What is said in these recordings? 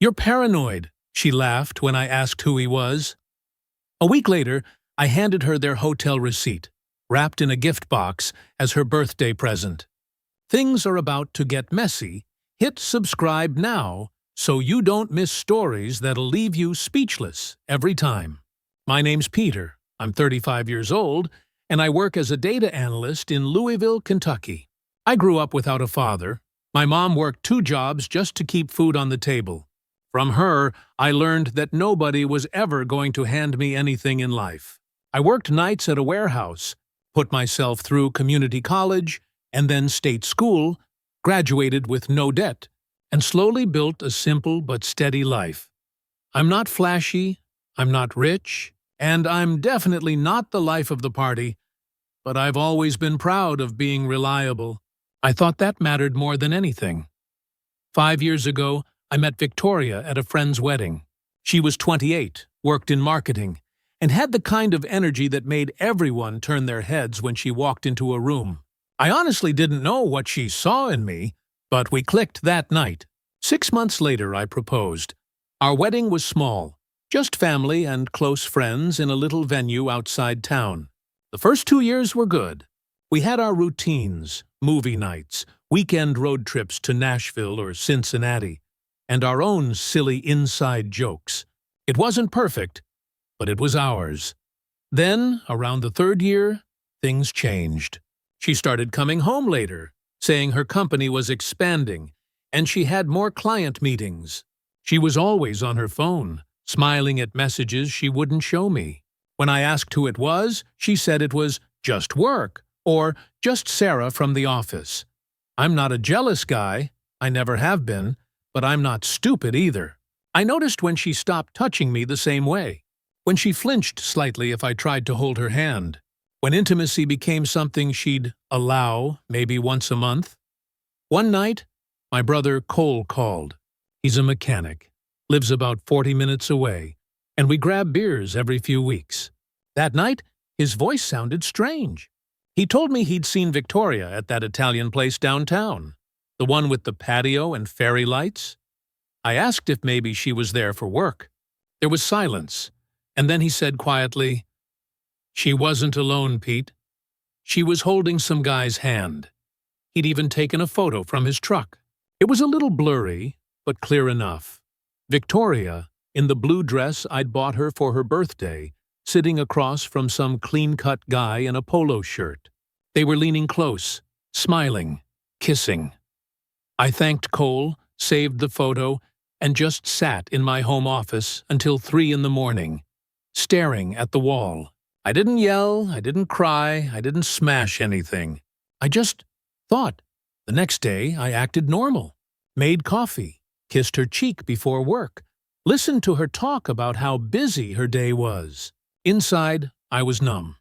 "You're paranoid," she laughed when I asked who he was. A week later, I handed her their hotel receipt, wrapped in a gift box, as her birthday present. Things are about to get messy. Hit subscribe now so you don't miss stories that'll leave you speechless every time. My name's Peter. I'm 35 years old, and I work as a data analyst in Louisville, Kentucky. I grew up without a father. My mom worked 2 jobs just to keep food on the table. From her, I learned that nobody was ever going to hand me anything in life. I worked nights at a warehouse, put myself through community college, and then state school, graduated with no debt, and slowly built a simple but steady life. I'm not flashy, I'm not rich, and I'm definitely not the life of the party, but I've always been proud of being reliable. I thought that mattered more than anything. 5 years ago, I met Victoria at a friend's wedding. She was 28, worked in marketing, and had the kind of energy that made everyone turn their heads when she walked into a room. I honestly didn't know what she saw in me, but we clicked that night. 6 months later, I proposed. Our wedding was small, just family and close friends in a little venue outside town. The first 2 years were good. We had our routines, movie nights, weekend road trips to Nashville or Cincinnati, and our own silly inside jokes. It wasn't perfect, but it was ours. Then, around the 3rd year, things changed. She started coming home later, saying her company was expanding, and she had more client meetings. She was always on her phone, smiling at messages she wouldn't show me. When I asked who it was, she said it was just work, or just Sarah from the office. I'm not a jealous guy, I never have been, but I'm not stupid either. I noticed when she stopped touching me the same way, when she flinched slightly if I tried to hold her hand, when intimacy became something she'd allow maybe once a month. One night, my brother Cole called. He's a mechanic, lives about 40 minutes away, and we grab beers every few weeks. That night, his voice sounded strange. He told me he'd seen Victoria at that Italian place downtown, the one with the patio and fairy lights. I asked if maybe she was there for work. There was silence, and then he said quietly, "She wasn't alone, Pete. She was holding some guy's hand. He'd even taken a photo from his truck. It was a little blurry, but clear enough. Victoria, in the blue dress I'd bought her for her birthday, sitting across from some clean-cut guy in a polo shirt. They were leaning close, smiling, kissing. I thanked Cole, saved the photo, and just sat in my home office until 3 in the morning, staring at the wall. I didn't yell, I didn't cry, I didn't smash anything. I just thought. The next day, I acted normal, made coffee, kissed her cheek before work, listened to her talk about how busy her day was. Inside, I was numb.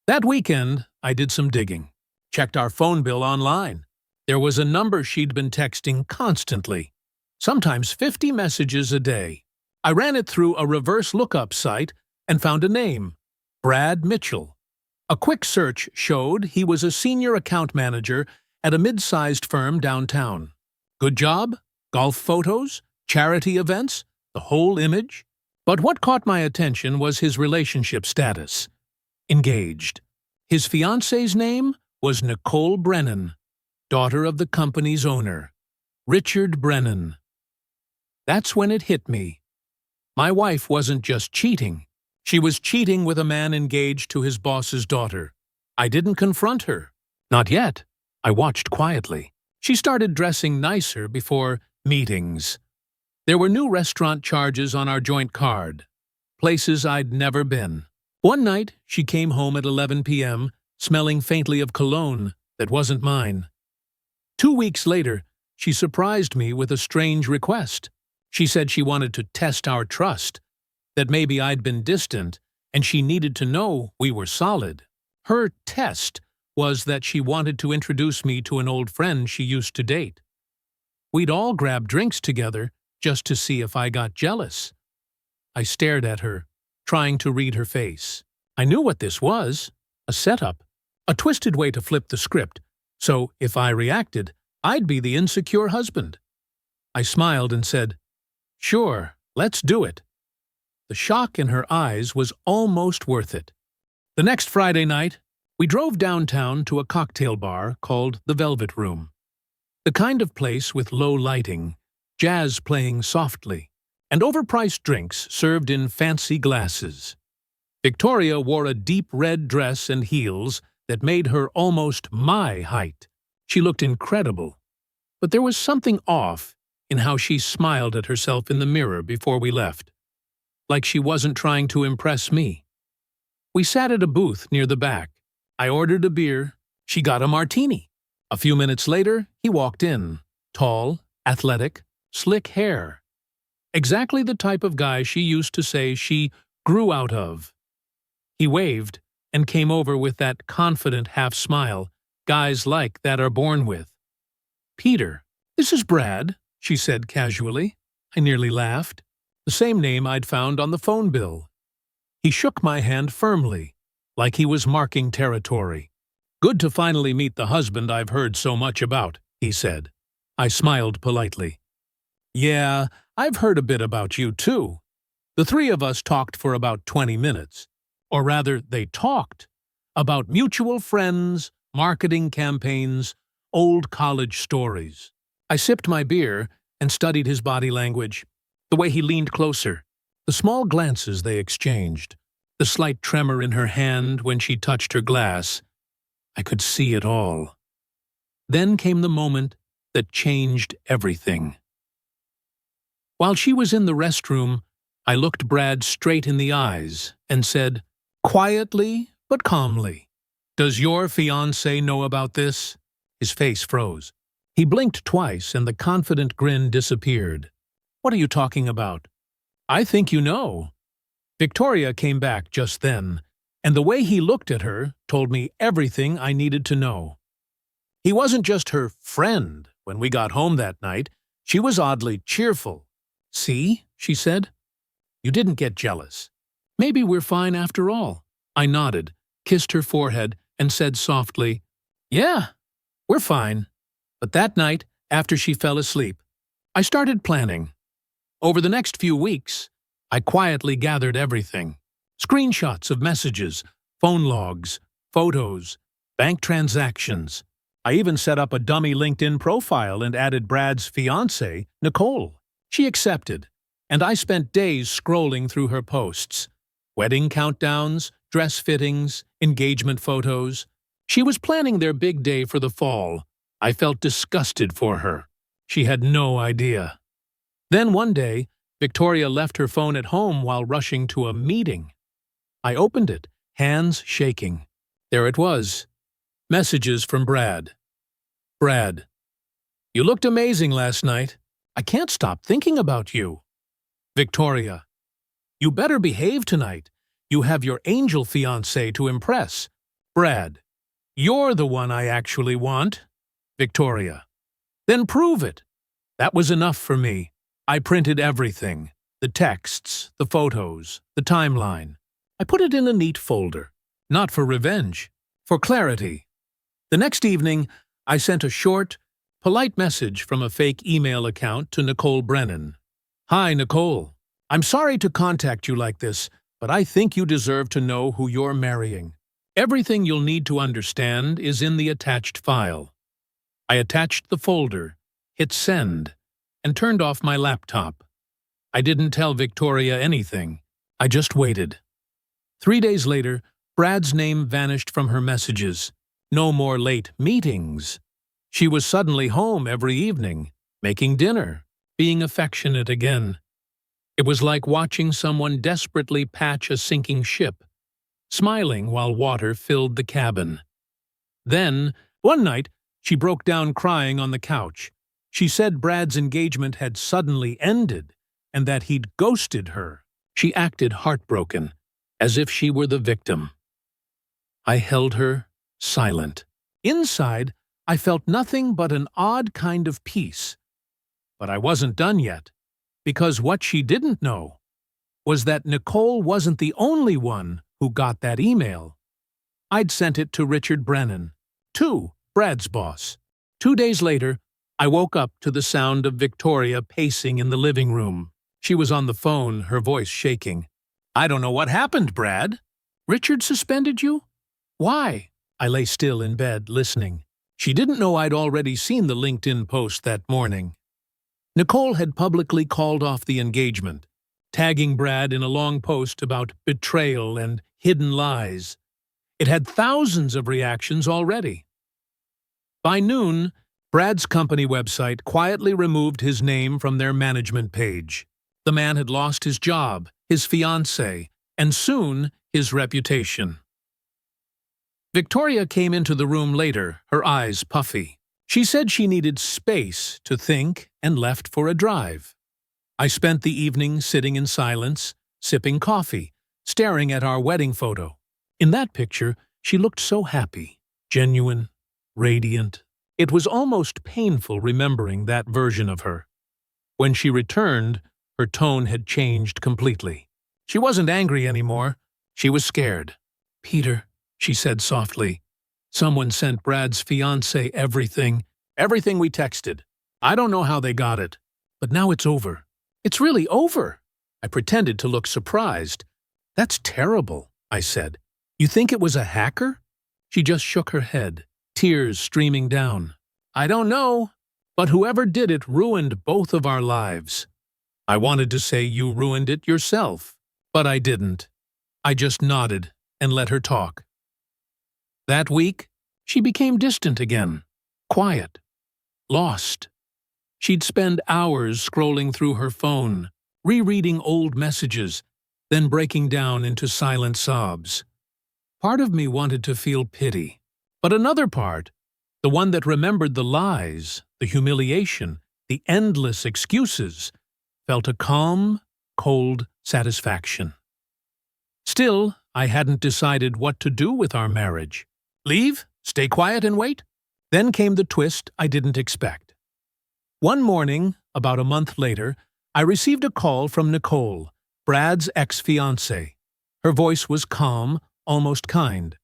That weekend, I did some digging, checked our phone bill online. There was a number she'd been texting constantly, sometimes 50 messages a day. I ran it through a reverse lookup site and found a name, Brad Mitchell. A quick search showed he was a senior account manager at a mid-sized firm downtown. Good job, golf photos, charity events, the whole image. But what caught my attention was his relationship status. Engaged. His fiancée's name was Nicole Brennan, daughter of the company's owner, Richard Brennan. That's when it hit me. My wife wasn't just cheating. She was cheating with a man engaged to his boss's daughter. I didn't confront her. Not yet. I watched quietly. She started dressing nicer before meetings. There were new restaurant charges on our joint card, places I'd never been. One night, she came home at 11 p.m., smelling faintly of cologne that wasn't mine. 2 weeks later, she surprised me with a strange request. She said she wanted to test our trust, that maybe I'd been distant, and she needed to know we were solid. Her test was that she wanted to introduce me to an old friend she used to date. We'd all grab drinks together just to see if I got jealous. I stared at her, trying to read her face. I knew what this was, a setup, a twisted way to flip the script, so if I reacted, I'd be the insecure husband. I smiled and said, Sure, let's do it. The shock in her eyes was almost worth it. The next Friday night, we drove downtown to a cocktail bar called the Velvet Room. The kind of place with low lighting, jazz playing softly, and overpriced drinks served in fancy glasses. Victoria wore a deep red dress and heels that made her almost my height. She looked incredible, but there was something off in how she smiled at herself in the mirror before we left, like she wasn't trying to impress me. We sat at a booth near the back. I ordered a beer. She got a martini. A few minutes later, he walked in, tall, athletic, slick hair. Exactly the type of guy she used to say she grew out of. He waved and came over with that confident half-smile guys like that are born with. "Peter, this is Brad," she said casually. I nearly laughed. The same name I'd found on the phone bill. He shook my hand firmly, like he was marking territory. "Good to finally meet the husband I've heard so much about," he said. I smiled politely. "Yeah, I've heard a bit about you too." The three of us talked for about 20 minutes. Or rather, they talked about mutual friends, marketing campaigns, old college stories. I sipped my beer and studied his body language, the way he leaned closer, the small glances they exchanged, the slight tremor in her hand when she touched her glass. I could see it all. Then came the moment that changed everything. While she was in the restroom, I looked Brad straight in the eyes and said, quietly but calmly, "Does your fiancé know about this?" His face froze. He blinked twice and the confident grin disappeared. "What are you talking about?" "I think you know." Victoria came back just then, and the way he looked at her told me everything I needed to know. He wasn't just her friend when we got home that night. She was oddly cheerful. "See," she said. "You didn't get jealous. Maybe we're fine after all." I nodded, kissed her forehead, and said softly, "Yeah, we're fine." But that night, after she fell asleep, I started planning. Over the next few weeks, I quietly gathered everything. Screenshots of messages, phone logs, photos, bank transactions. I even set up a dummy LinkedIn profile and added Brad's fiancée, Nicole. She accepted, and I spent days scrolling through her posts. Wedding countdowns, dress fittings, engagement photos. She was planning their big day for the fall. I felt disgusted for her. She had no idea. Then one day, Victoria left her phone at home while rushing to a meeting. I opened it, hands shaking. There it was. Messages from Brad. "Brad, you looked amazing last night. I can't stop thinking about you." Victoria, "You better behave tonight. You have your angel fiancé to impress." Brad, "You're the one I actually want." Victoria, "Then prove it." That was enough for me. I printed everything. The texts, the photos, the timeline. I put it in a neat folder. Not for revenge, for clarity. The next evening, I sent a short, polite message from a fake email account to Nicole Brennan. "Hi, Nicole. I'm sorry to contact you like this, but I think you deserve to know who you're marrying. Everything you'll need to understand is in the attached file." I attached the folder, hit send, and turned off my laptop. I didn't tell Victoria anything. I just waited. 3 days later, Brad's name vanished from her messages. No more late meetings. She was suddenly home every evening, making dinner, being affectionate again. It was like watching someone desperately patch a sinking ship, smiling while water filled the cabin. Then, one night, she broke down crying on the couch. She said Brad's engagement had suddenly ended and that he'd ghosted her. She acted heartbroken, as if she were the victim. I held her, silent. Inside, I felt nothing but an odd kind of peace. But I wasn't done yet, because what she didn't know was that Nicole wasn't the only one who got that email. I'd sent it to Richard Brennan, Brad's boss. 2 days later, I woke up to the sound of Victoria pacing in the living room. She was on the phone, her voice shaking. "I don't know what happened, Brad. Richard suspended you? Why?" I lay still in bed, listening. She didn't know I'd already seen the LinkedIn post that morning. Nicole had publicly called off the engagement, tagging Brad in a long post about betrayal and hidden lies. It had thousands of reactions already. By noon, Brad's company website quietly removed his name from their management page. The man had lost his job, his fiancée, and soon his reputation. Victoria came into the room later, her eyes puffy. She said she needed space to think and left for a drive. I spent the evening sitting in silence, sipping coffee, staring at our wedding photo. In that picture, she looked so happy, genuine, radiant. It was almost painful remembering that version of her. When she returned, her tone had changed completely. She wasn't angry anymore. She was scared. "Peter," she said softly, "someone sent Brad's fiancé everything we texted. I don't know how they got it, but now it's over. It's really over." I pretended to look surprised. "That's terrible," I said. "You think it was a hacker?" She just shook her head, tears streaming down. "I don't know, but whoever did it ruined both of our lives." I wanted to say you ruined it yourself, but I didn't. I just nodded and let her talk. That week, she became distant again, quiet, lost. She'd spend hours scrolling through her phone, rereading old messages, then breaking down into silent sobs. Part of me wanted to feel pity, but another part, the one that remembered the lies, the humiliation, the endless excuses, felt a calm, cold satisfaction. Still, I hadn't decided what to do with our marriage. Leave? Stay quiet and wait? Then came the twist I didn't expect. One morning, about a month later, I received a call from Nicole, Brad's ex-fiancée. Her voice was calm, almost kind.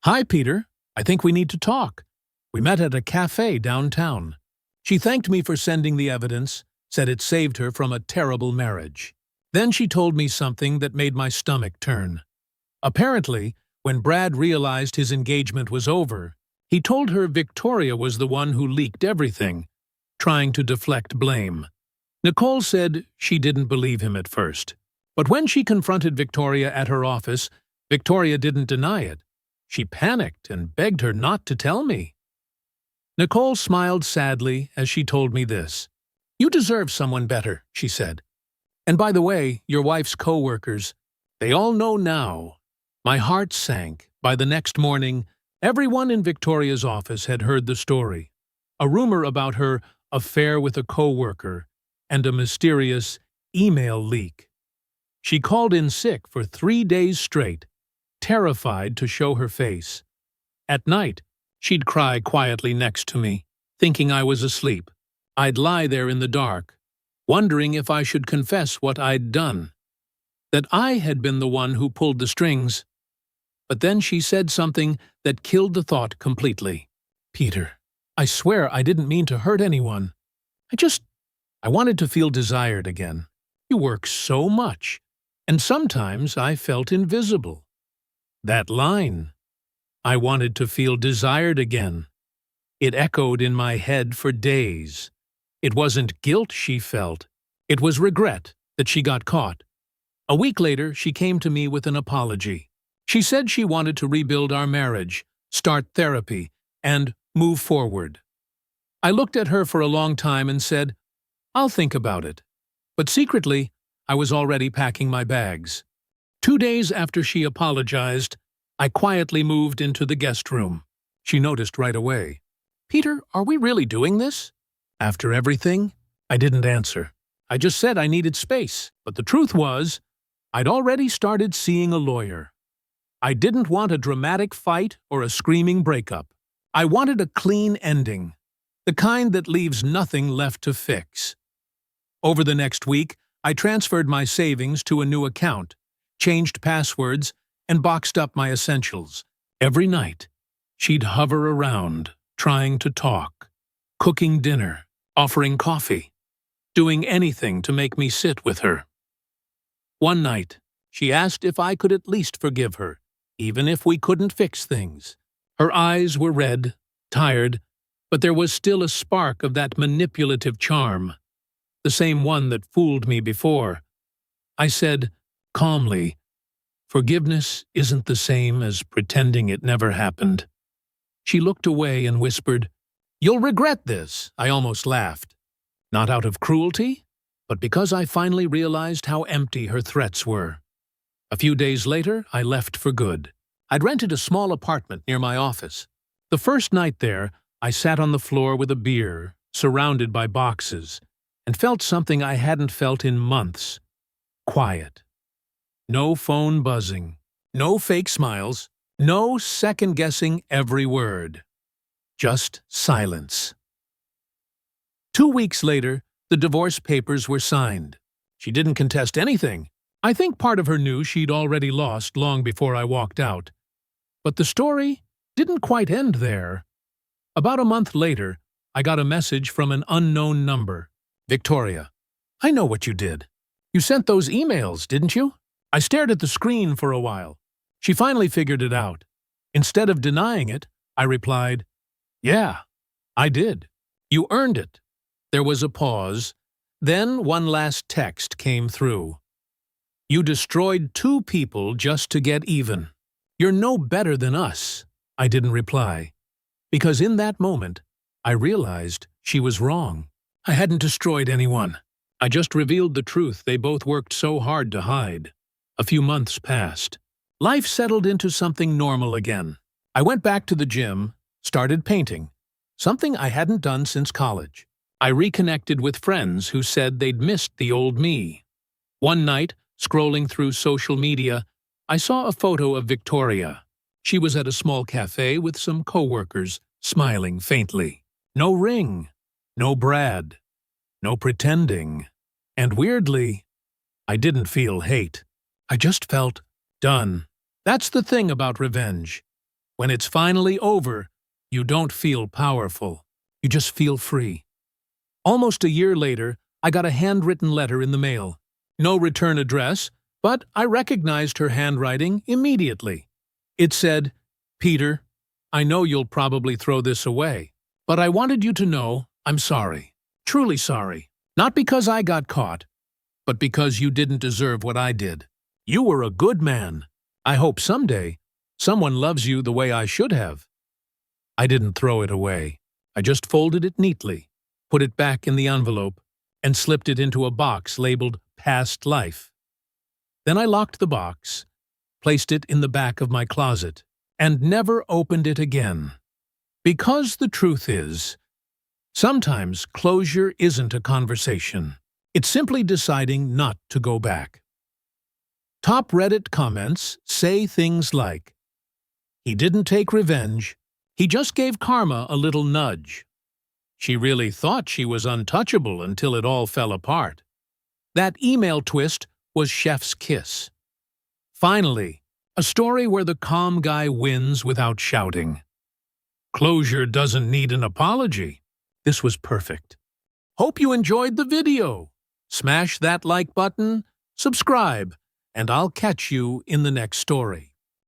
"Hi, Peter. I think we need to talk. We met at a cafe downtown." She thanked me for sending the evidence, said it saved her from a terrible marriage. Then she told me something that made my stomach turn. Apparently, when Brad realized his engagement was over, he told her Victoria was the one who leaked everything, trying to deflect blame. Nicole said she didn't believe him at first. But when she confronted Victoria at her office, Victoria didn't deny it. She panicked and begged her not to tell me. Nicole smiled sadly as she told me this. "You deserve someone better," she said. "And by the way, your wife's co-workers, they all know now." My heart sank. By the next morning, everyone in Victoria's office had heard the story. A rumor about her affair with a co-worker and a mysterious email leak. She called in sick for 3 days straight, terrified to show her face. At night, she'd cry quietly next to me, thinking I was asleep. I'd lie there in the dark, wondering if I should confess what I'd done, that I had been the one who pulled the strings. But then she said something that killed the thought completely. "Peter, I swear I didn't mean to hurt anyone. I wanted to feel desired again. You work so much, and sometimes I felt invisible." That line, "I wanted to feel desired again," it echoed in my head for days. It wasn't guilt she felt. It was regret that she got caught. A week later, she came to me with an apology. She said she wanted to rebuild our marriage, start therapy, and move forward. I looked at her for a long time and said, "I'll think about it." But secretly, I was already packing my bags. 2 days after she apologized, I quietly moved into the guest room. She noticed right away. "Peter, are we really doing this?" After everything, I didn't answer. I just said I needed space, but the truth was, I'd already started seeing a lawyer. I didn't want a dramatic fight or a screaming breakup. I wanted a clean ending, the kind that leaves nothing left to fix. Over the next week, I transferred my savings to a new account, changed passwords, and boxed up my essentials. Every night, she'd hover around, trying to talk, cooking dinner, offering coffee. doing anything to make me sit with her. One night, she asked if I could at least forgive her, even if we couldn't fix things. Her eyes were red, tired, but there was still a spark of that manipulative charm, the same one that fooled me before. I said, calmly, "Forgiveness isn't the same as pretending it never happened." She looked away and whispered, "You'll regret this." I almost laughed. Not out of cruelty, but because I finally realized how empty her threats were. A few days later, I left for good. I'd rented a small apartment near my office. The first night there, I sat on the floor with a beer, surrounded by boxes, and felt something I hadn't felt in months. Quiet. No phone buzzing. No fake smiles. No second-guessing every word. Just silence. 2 weeks later, the divorce papers were signed. She didn't contest anything. I think part of her knew she'd already lost long before I walked out. But the story didn't quite end there. About a month later, I got a message from an unknown number. "Victoria, I know what you did. You sent those emails, didn't you?" I stared at the screen for a while. She finally figured it out. Instead of denying it, I replied, "Yeah, I did. You earned it." There was a pause. Then one last text came through. "You destroyed 2 people just to get even. You're no better than us." I didn't reply, because in that moment, I realized she was wrong. I hadn't destroyed anyone. I just revealed the truth they both worked so hard to hide. A few months passed. Life settled into something normal again. I went back to the gym, started painting, something I hadn't done since college. I reconnected with friends who said they'd missed the old me. One night, scrolling through social media, I saw a photo of Victoria. She was at a small cafe with some coworkers, smiling faintly. No ring, no Brad, no pretending. And weirdly, I didn't feel hate. I just felt done. That's the thing about revenge. When it's finally over, you don't feel powerful. You just feel free. Almost a year later, I got a handwritten letter in the mail. No return address, but I recognized her handwriting immediately. It said, "Peter, I know you'll probably throw this away, but I wanted you to know I'm sorry. Truly sorry. Not because I got caught, but because you didn't deserve what I did. You were a good man. I hope someday someone loves you the way I should have." I didn't throw it away. I just folded it neatly, put it back in the envelope, and slipped it into a box labeled "Past Life." Then I locked the box, placed it in the back of my closet, and never opened it again. Because the truth is, sometimes closure isn't a conversation. It's simply deciding not to go back. Top Reddit comments say things like, "He didn't take revenge, he just gave karma a little nudge. She really thought she was untouchable until it all fell apart. That email twist was chef's kiss." Finally, a story where the calm guy wins without shouting. Closure doesn't need an apology. This was perfect. Hope you enjoyed the video. Smash that like button, subscribe, and I'll catch you in the next story.